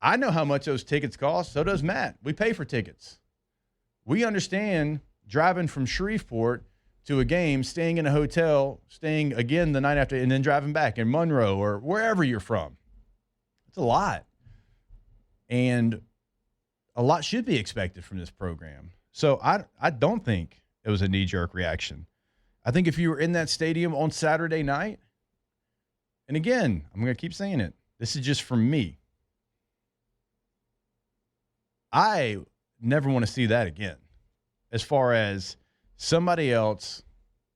Speaker 6: I know how much those tickets cost. So does Matt. We pay for tickets. We understand driving from Shreveport to a game, staying in a hotel, staying again the night after, and then driving back in Monroe or wherever you're from. It's a lot. And a lot should be expected from this program. So I don't think it was a knee-jerk reaction. I think if you were in that stadium on Saturday night, and again, I'm going to keep saying it, this is just from me. I never want to see that again. As far as somebody else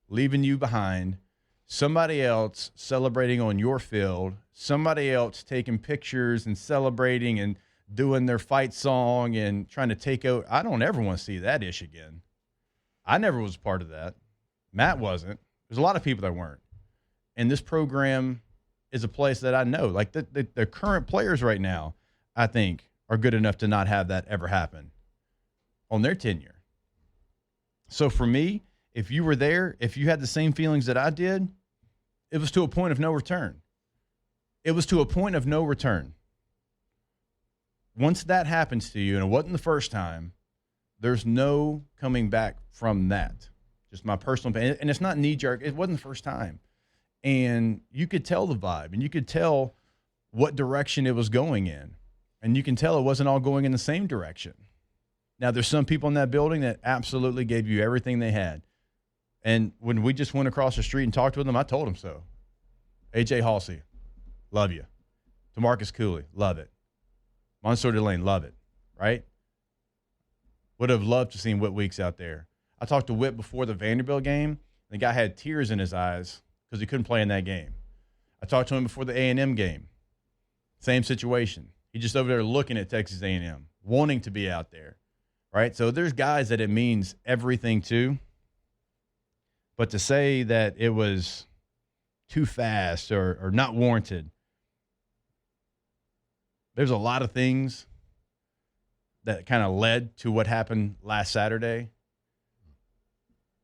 Speaker 6: leaving you behind, somebody else celebrating on your field, somebody else taking pictures and celebrating and doing their fight song and trying to take out. I don't ever want to see that ish again. I never was a part of that. Matt wasn't. There's a lot of people that weren't. And this program is a place that I know. Like the current players right now, I think, are good enough to not have that ever happen on their tenure. So for me, if you were there, if you had the same feelings that I did, it was to a point of no return. It was to a point of no return. Once that happens to you, and it wasn't the first time, there's no coming back from that. Just my personal opinion. And it's not knee-jerk. It wasn't the first time. And you could tell the vibe, and you could tell what direction it was going in. And you can tell it wasn't all going in the same direction. Now, there's some people in that building that absolutely gave you everything they had. And when we just went across the street and talked with them, I told them so. A.J. Halsey, love you. DeMarcus Cooley, love it. Mansour Delane, love it, right? Would have loved to seen Whit Weeks out there. I talked to Whit before the Vanderbilt game. And the guy had tears in his eyes because he couldn't play in that game. I talked to him before the A&M game. Same situation. He's just over there looking at Texas A&M, wanting to be out there, right? So there's guys that it means everything to. But to say that it was too fast or not warranted, there's a lot of things that kind of led to what happened last Saturday.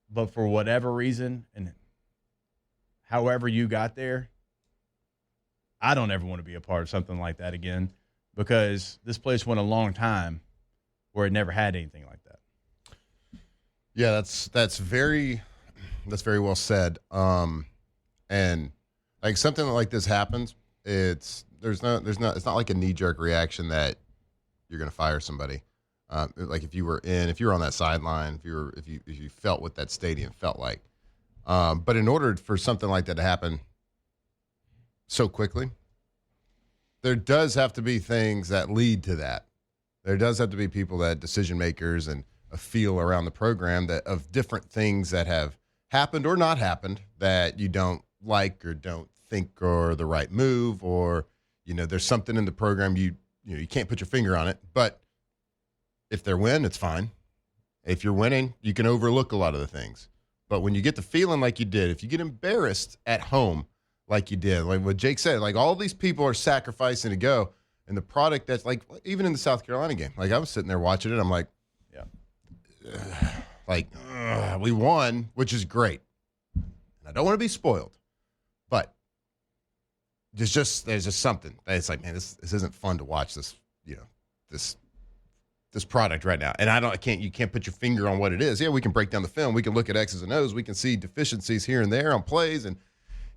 Speaker 6: But for whatever reason, and however you got there, I don't ever want to be a part of something like that again, because this place went a long time where it never had anything like that.
Speaker 7: Yeah, that's very well said. And like something like this happens, it's not like a knee-jerk reaction that you're going to fire somebody. Like if you were on that sideline, if you felt what that stadium felt like. But in order for something like that to happen so quickly, there does have to be things that lead to that. There does have to be people, that decision makers, and a feel around the program that of different things that have happened or not happened that you don't like or don't think are the right move, or there's something in the program you can't put your finger on it. But if they're winning, it's fine. If you're winning, you can overlook a lot of the things. But when you get the feeling like you did, if you get embarrassed at home like you did, like what Jake said, like all these people are sacrificing to go, and the product that's like, even in the South Carolina game, like I was sitting there watching it, I'm like, we won, which is great. And I don't want to be spoiled, but there's just something. It's like, man, this isn't fun to watch this, this this product right now. And you can't put your finger on what it is. Yeah, we can break down the film. We can look at X's and O's. We can see deficiencies here and there on plays and,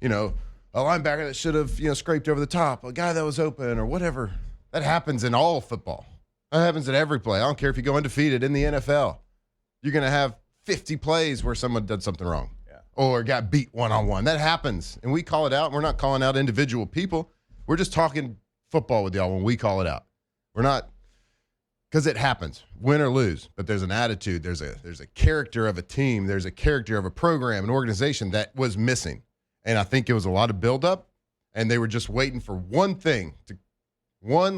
Speaker 7: a linebacker that should have, scraped over the top, a guy that was open or whatever. That happens in all football. That happens at every play. I don't care if you go undefeated in the NFL. You're going to have 50 plays where someone did something wrong or got beat one-on-one. That happens, and we call it out. We're not calling out individual people. We're just talking football with y'all when we call it out. We're not – because it happens, win or lose, but there's an attitude. There's a character of a team. There's a character of a program, an organization that was missing. And I think it was a lot of buildup, and they were just waiting for one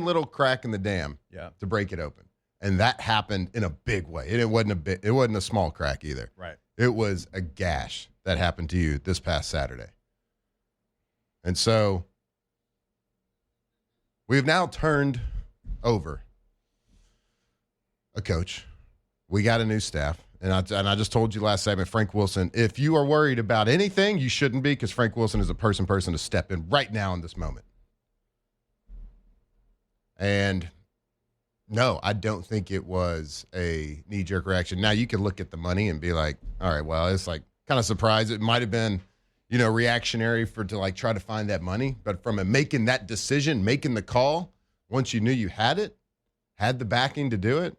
Speaker 7: little crack in the dam to break it open. And that happened in a big way. And it wasn't a small crack either.
Speaker 6: Right.
Speaker 7: It was a gash that happened to you this past Saturday. And so we've now turned over a coach. We got a new staff. And I just told you last segment, Frank Wilson, if you are worried about anything, you shouldn't be, because Frank Wilson is a person to step in right now in this moment. And no, I don't think it was a knee-jerk reaction. Now, you can look at the money and be like, all right, well, it's like kind of surprised. It might have been, reactionary to try to find that money. But from making that decision, making the call, once you knew you had the backing to do it,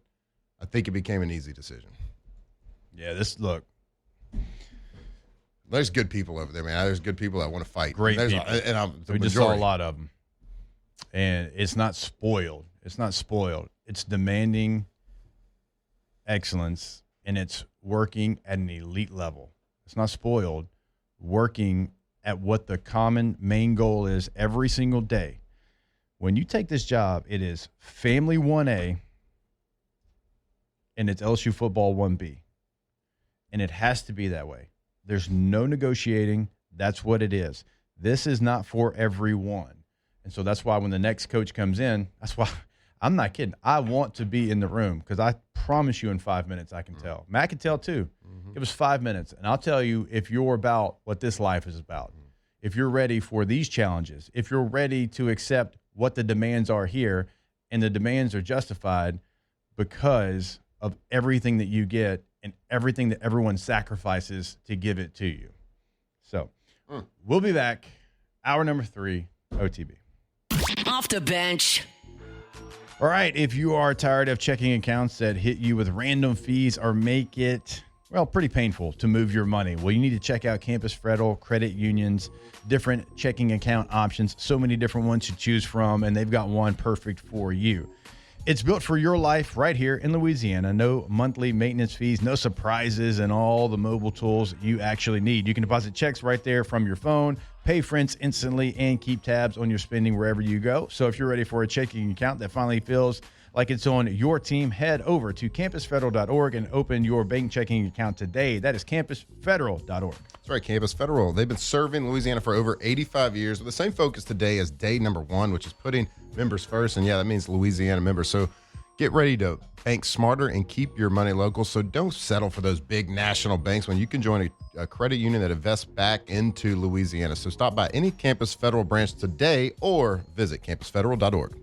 Speaker 7: I think it became an easy decision.
Speaker 6: Yeah,
Speaker 7: there's good people over there, man. There's good people that want to fight.
Speaker 6: Great people. We just saw a lot of them. And it's not spoiled. It's demanding excellence, and it's working at an elite level. It's not spoiled. Working at what the common main goal is every single day. When you take this job, it is family 1A, and it's LSU football 1B. And it has to be that way. There's no negotiating. That's what it is. This is not for everyone. And so that's why when the next coach comes in, that's why I'm not kidding. I want to be in the room, because I promise you in 5 minutes I can tell. Matt can tell too. It was 5 minutes. And I'll tell you if you're about what this life is about, if you're ready for these challenges, if you're ready to accept what the demands are here, and the demands are justified because of everything that you get and everything that everyone sacrifices to give it to you. So we'll be back. Hour number 3, OTB.
Speaker 2: Off the bench.
Speaker 6: All right, if you are tired of checking accounts that hit you with random fees or make it, pretty painful to move your money, well, you need to check out Campus Federal Credit Union's different checking account options. So many different ones to choose from, and they've got one perfect for you. It's built for your life right here in Louisiana. No monthly maintenance fees, no surprises, and all the mobile tools you actually need. You can deposit checks right there from your phone, pay friends instantly, and keep tabs on your spending wherever you go. So if you're ready for a checking account that finally feels like it's on your team, head over to campusfederal.org and open your bank checking account today. That is campusfederal.org.
Speaker 7: That's right, Campus Federal. They've been serving Louisiana for over 85 years with the same focus today as day number 1, which is putting members first. And yeah, that means Louisiana members. So get ready to bank smarter and keep your money local. So don't settle for those big national banks when you can join a credit union that invests back into Louisiana. So stop by any Campus Federal branch today or visit campusfederal.org.